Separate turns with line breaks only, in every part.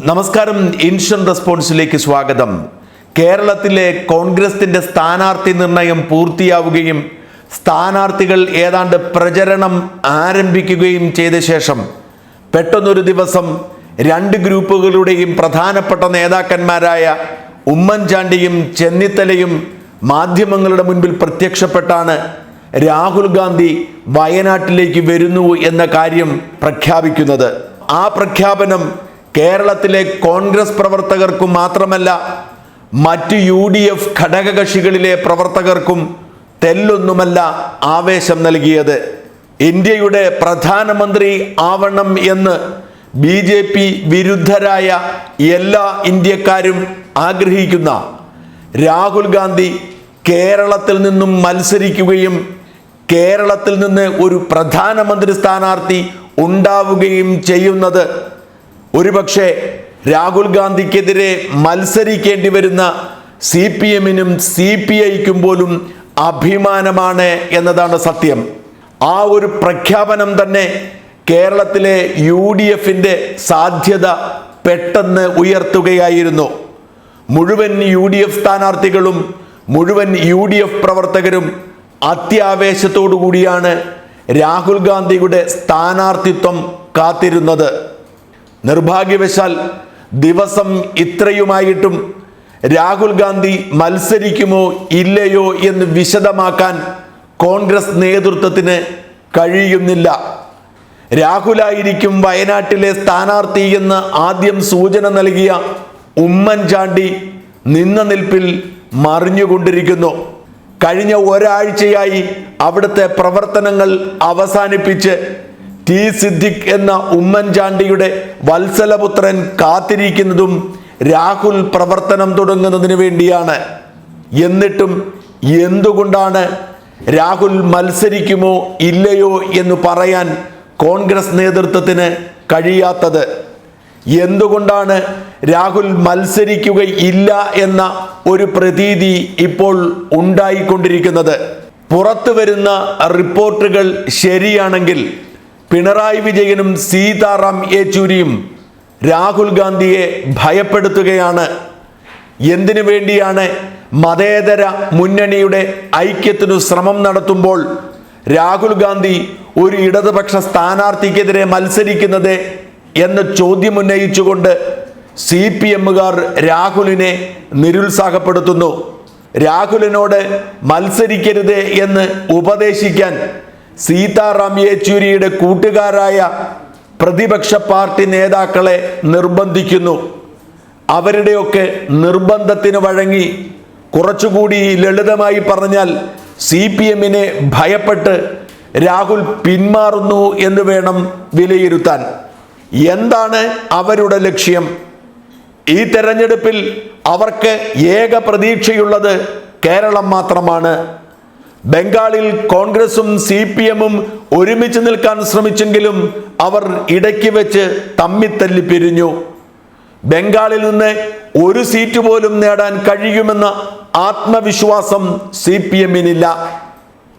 നമസ്കാരം, ഇൻഷൻ റെസ്പോൺസിലേക്ക് സ്വാഗതം. കേരളത്തിലെ കോൺഗ്രസിന്റെ സ്ഥാനാർത്ഥി നിർണയം പൂർത്തിയാവുകയും സ്ഥാനാർത്ഥികൾ ഏതാണ്ട് പ്രചരണം ആരംഭിക്കുകയും ചെയ്ത ശേഷം പെട്ടെന്നൊരു ദിവസം രണ്ട് ഗ്രൂപ്പുകളുടെയും പ്രധാനപ്പെട്ട നേതാക്കന്മാരായ ഉമ്മൻചാണ്ടിയും ചെന്നിത്തലയും മാധ്യമങ്ങളുടെ മുൻപിൽ പ്രത്യക്ഷപ്പെട്ടാണ് രാഹുൽ ഗാന്ധി വയനാട്ടിലേക്ക് വരുന്നു എന്ന കാര്യം പ്രഖ്യാപിക്കുന്നത്. ആ പ്രഖ്യാപനം കേരളത്തിലെ കോൺഗ്രസ് പ്രവർത്തകർക്കും മാത്രമല്ല, മറ്റ് UDF ഘടകകക്ഷികളിലെ പ്രവർത്തകർക്കും തെല്ലൊന്നുമല്ല ആവേശം നൽകിയത്. ഇന്ത്യയുടെ പ്രധാനമന്ത്രി ആവണം എന്ന് BJP വിരുദ്ധരായ എല്ലാ ഇന്ത്യക്കാരും ആഗ്രഹിക്കുന്ന രാഹുൽ ഗാന്ധി കേരളത്തിൽ നിന്നും മത്സരിക്കുകയും കേരളത്തിൽ നിന്ന് ഒരു പ്രധാനമന്ത്രി സ്ഥാനാർത്ഥി ഉണ്ടാവുകയും ചെയ്യുന്നത് ഒരുപക്ഷെ രാഹുൽ ഗാന്ധിക്കെതിരെ മത്സരിക്കേണ്ടി വരുന്ന CPM-നും CPI-ക്കും പോലും അഭിമാനമാണ് എന്നതാണ് സത്യം. ആ ഒരു പ്രഖ്യാപനം തന്നെ കേരളത്തിലെ UDF-ന്റെ സാധ്യത പെട്ടെന്ന് ഉയർത്തുകയായിരുന്നു. മുഴുവൻ UDF സ്ഥാനാർത്ഥികളും മുഴുവൻ UDF പ്രവർത്തകരും അത്യാവേശത്തോടു കൂടിയാണ് രാഹുൽ ഗാന്ധിയുടെ സ്ഥാനാർത്ഥിത്വം കാത്തിരുന്നത്. നിർഭാഗ്യവശാൽ ദിവസം ഇത്രയുമായിട്ടും രാഹുൽ ഗാന്ധി മത്സരിക്കുമോ ഇല്ലയോ എന്ന് വിശദമാക്കാൻ കോൺഗ്രസ് നേതൃത്വത്തിന് കഴിയുന്നില്ല. രാഹുലായിരിക്കും വയനാട്ടിലെ സ്ഥാനാർത്ഥി എന്ന് ആദ്യം സൂചന നൽകിയ ഉമ്മൻചാണ്ടി നിന്ന നിൽപ്പിൽ മറിഞ്ഞുകൊണ്ടിരിക്കുന്നു. കഴിഞ്ഞ ഒരാഴ്ചയായി അവിടുത്തെ പ്രവർത്തനങ്ങൾ അവസാനിപ്പിച്ച് സിദ്ദിഖ് എന്ന ഉമ്മൻചാണ്ടിയുടെ വത്സലപുത്രൻ കാത്തിരിക്കുന്നതും രാഹുൽ പ്രവർത്തനം തുടങ്ങുന്നതിന് വേണ്ടിയാണ്. എന്നിട്ടും എന്തുകൊണ്ടാണ് രാഹുൽ മത്സരിക്കുമോ ഇല്ലയോ എന്ന് പറയാൻ കോൺഗ്രസ് നേതൃത്വത്തിന് കഴിയാത്തത്? എന്തുകൊണ്ടാണ് രാഹുൽ മത്സരിക്കുകയില്ല എന്ന ഒരു പ്രതീതി ഇപ്പോൾ ഉണ്ടായിക്കൊണ്ടിരിക്കുന്നത്? പുറത്തു വരുന്ന റിപ്പോർട്ടുകൾ ശരിയാണെങ്കിൽ പിണറായി വിജയനും സീതാറാം യെച്ചൂരിയും രാഹുൽ ഗാന്ധിയെ ഭയപ്പെടുത്തുകയാണ്. എന്തിനു വേണ്ടിയാണ് മതേതര മുന്നണിയുടെ ഐക്യത്തിനു ശ്രമം നടത്തുമ്പോൾ രാഹുൽ ഗാന്ധി ഒരു ഇടതുപക്ഷ സ്ഥാനാർത്ഥിക്കെതിരെ മത്സരിക്കുന്നത് എന്ന ചോദ്യം ഉന്നയിച്ചുകൊണ്ട് CPM-കാർ രാഹുലിനെ നിരുത്സാഹപ്പെടുത്തുന്നു. രാഹുലിനോട് മത്സരിക്കരുത് എന്ന് ഉപദേശിക്കാൻ സീതാറാം യെച്ചൂരിയുടെ കൂട്ടുകാരായ പ്രതിപക്ഷ പാർട്ടി നേതാക്കളെ നിർബന്ധിക്കുന്നു. അവരുടെയൊക്കെ നിർബന്ധത്തിന് വഴങ്ങി, കുറച്ചുകൂടി ലളിതമായി പറഞ്ഞാൽ CPM-നെ ഭയപ്പെട്ട് രാഹുൽ പിന്മാറുന്നു എന്ന് വേണം വിലയിരുത്താൻ. എന്താണ് അവരുടെ ലക്ഷ്യം? ഈ തെരഞ്ഞെടുപ്പിൽ അവർക്ക് ഏക പ്രതീക്ഷയുള്ളത് കേരളം മാത്രമാണ്. ബംഗാളിൽ കോൺഗ്രസും CPM-ഉം ഒരുമിച്ച് നിൽക്കാൻ ശ്രമിച്ചെങ്കിലും അവർ ഇടയ്ക്ക് വെച്ച് തമ്മിത്തല്ലി പിരിഞ്ഞു. ബംഗാളിൽ നിന്ന് ഒരു സീറ്റ് പോലും നേടാൻ കഴിയുമെന്ന ആത്മവിശ്വാസം CPM-നില്ല.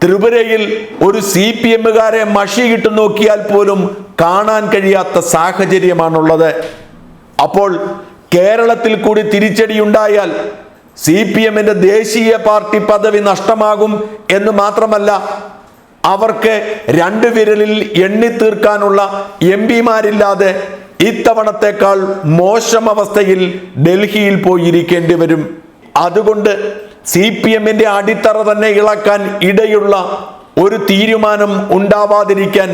ത്രിപുരയിൽ ഒരു CPM-കാരെ മഷിയിട്ട് നോക്കിയാൽ പോലും കാണാൻ കഴിയാത്ത സാഹചര്യമാണുള്ളത്. അപ്പോൾ കേരളത്തിൽ കൂടി തിരിച്ചടിയുണ്ടായാൽ CPM-ന്റെ ദേശീയ പാർട്ടി പദവി നഷ്ടമാകും എന്ന് മാത്രമല്ല, അവർക്ക് രണ്ട് വിരലിൽ എണ്ണി തീർക്കാനുള്ള MP-മാരില്ലാതെ ഇത്തവണത്തേക്കാൾ മോശം അവസ്ഥയിൽ ഡൽഹിയിൽ പോയിരിക്കേണ്ടി വരും. അതുകൊണ്ട് CPM-ന്റെ അടിത്തറ തന്നെ ഇളക്കാൻ ഇടയുള്ള ഒരു തീരുമാനം ഉണ്ടാവാതിരിക്കാൻ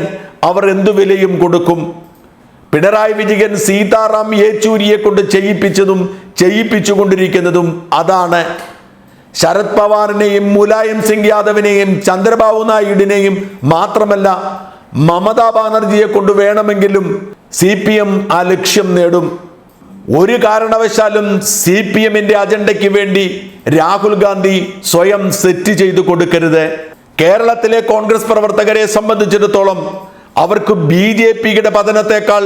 അവർ എന്തു വിലയും കൊടുക്കും. പിണറായി വിജയൻ സീതാറാം യെച്ചൂരിയെ കൊണ്ട് ചെയ്യിപ്പിച്ചുകൊണ്ടിരിക്കുന്നതും അതാണ്. ശരത് പവാറിനെയും മുലായം സിംഗ് യാദവിനെയും ചന്ദ്രബാബു നായിഡുവിനെയും മാത്രമല്ല, മമതാ ബാനർജിയെ കൊണ്ട് വേണമെങ്കിലും CPM ആ ലക്ഷ്യം നേടും. ഒരു കാരണവശാലും CPM-ന്റെ അജണ്ടയ്ക്ക് വേണ്ടി രാഹുൽ ഗാന്ധി സ്വയം സെറ്റ് ചെയ്തു കൊടുക്കരുത്. കേരളത്തിലെ കോൺഗ്രസ് പ്രവർത്തകരെ സംബന്ധിച്ചിടത്തോളം അവർക്ക് BJP-യുടെ പതനത്തെക്കാൾ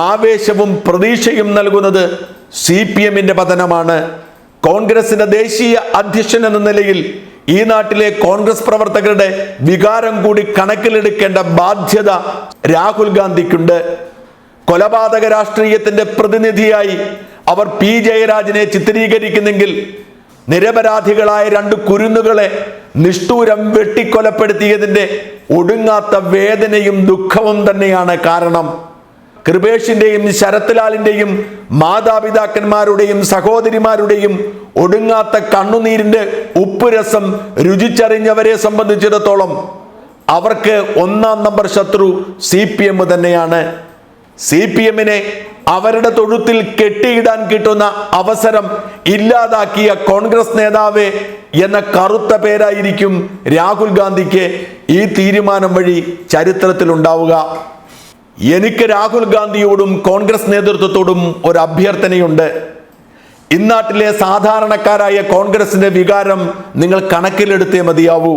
ആവേശവും പ്രതീക്ഷയും നൽകുന്നത് CPM-ന്റെ പതനമാണ്. കോൺഗ്രസിന്റെ ദേശീയ അധ്യക്ഷൻ എന്ന നിലയിൽ ഈ നാട്ടിലെ കോൺഗ്രസ് പ്രവർത്തകരുടെ വികാരം കൂടി കണക്കിലെടുക്കേണ്ട ബാധ്യത രാഹുൽ ഗാന്ധിക്കുണ്ട്. കൊലപാതക രാഷ്ട്രീയത്തിന്റെ പ്രതിനിധിയായി അവർ പി ജയരാജനെ ചിത്രീകരിക്കുന്നെങ്കിൽ നിരപരാധികളായ 2 കുരുന്നുകളെ നിഷ്ഠൂരം വെട്ടിക്കൊലപ്പെടുത്തിയതിന്റെ ഒടുങ്ങാത്ത വേദനയും ദുഃഖവും തന്നെയാണ് കാരണം. കൃപേഷിന്റെയും ശരത്ലാലിന്റെയും മാതാപിതാക്കന്മാരുടെയും സഹോദരിമാരുടെയും ഒടുങ്ങാത്ത കണ്ണുനീരിന്റെ ഉപ്പുരസം രുചിച്ചറിഞ്ഞവരെ സംബന്ധിച്ചിടത്തോളം അവർക്ക് 1-ാം നമ്പർ ശത്രു CPM തന്നെയാണ്. CPM-നെ അവരുടെ തൊഴുത്തിൽ കെട്ടിയിടാൻ കിട്ടുന്ന അവസരം ഇല്ലാതാക്കിയ കോൺഗ്രസ് നേതാവ് എന്ന കറുത്ത പേരായിരിക്കും രാഹുൽ ഗാന്ധിക്ക് ഈ തീരുമാനം വഴി ചരിത്രത്തിലുണ്ടാവുക. എനിക്ക് രാഹുൽ ഗാന്ധിയോടും കോൺഗ്രസ് നേതൃത്വത്തോടും ഒരു അഭ്യർത്ഥനയുണ്ട്. ഇന്നാട്ടിലെ സാധാരണക്കാരായ കോൺഗ്രസിന്റെ വികാരം നിങ്ങൾ കണക്കിലെടുത്തേ മതിയാവൂ.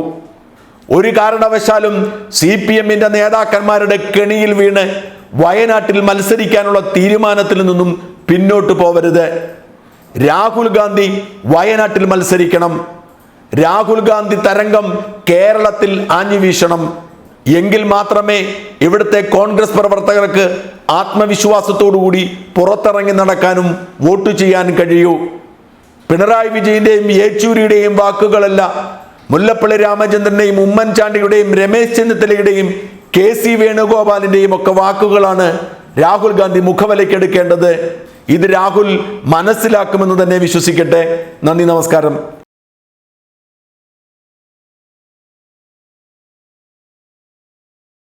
ഒരു കാരണവശാലും CPM-ന്റെ നേതാക്കന്മാരുടെ കെണിയിൽ വീണ് വയനാട്ടിൽ മത്സരിക്കാനുള്ള തീരുമാനത്തിൽ നിന്നും പിന്നോട്ട് പോവരുത്. രാഹുൽ ഗാന്ധി വയനാട്ടിൽ മത്സരിക്കണം. രാഹുൽ ഗാന്ധി തരംഗം കേരളത്തിൽ ആഞ്ഞുവീശണം. എങ്കിൽ മാത്രമേ ഇവിടുത്തെ കോൺഗ്രസ് പ്രവർത്തകർക്ക് ആത്മവിശ്വാസത്തോടുകൂടി പുറത്തിറങ്ങി നടക്കാനും വോട്ട് ചെയ്യാനും കഴിയൂ. പിണറായി വിജയന്റെയും യെച്ചൂരിയുടെയും വാക്കുകളല്ല, മുല്ലപ്പള്ളി രാമചന്ദ്രന്റെയും ഉമ്മൻചാണ്ടിയുടെയും രമേശ് ചെന്നിത്തലയുടെയും KC വേണുഗോപാലിന്റെയും ഒക്കെ വാക്കുകളാണ് രാഹുൽ ഗാന്ധി മുഖവിലയ്ക്കെടുക്കേണ്ടത്. ഇത് രാഹുൽ മനസ്സിലാക്കുമെന്ന് തന്നെ വിശ്വസിക്കട്ടെ. നന്ദി, നമസ്കാരം.